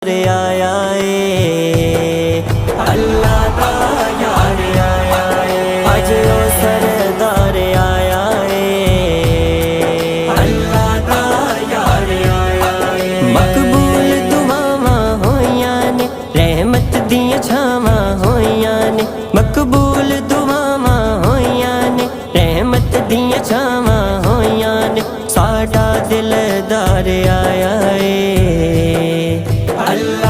آیا اے اللہ دا یار آیا اے اج او سردار آیا اے اللہ دا یار آیا اے مقبول دعاواں ہویاں نے رحمت دیاں چھاواں ہویاں نے مقبول دعاواں ہویاں نے رحمت دیاں چھاواں ہویاں نے ساڈا دلدار آیا اے اللہ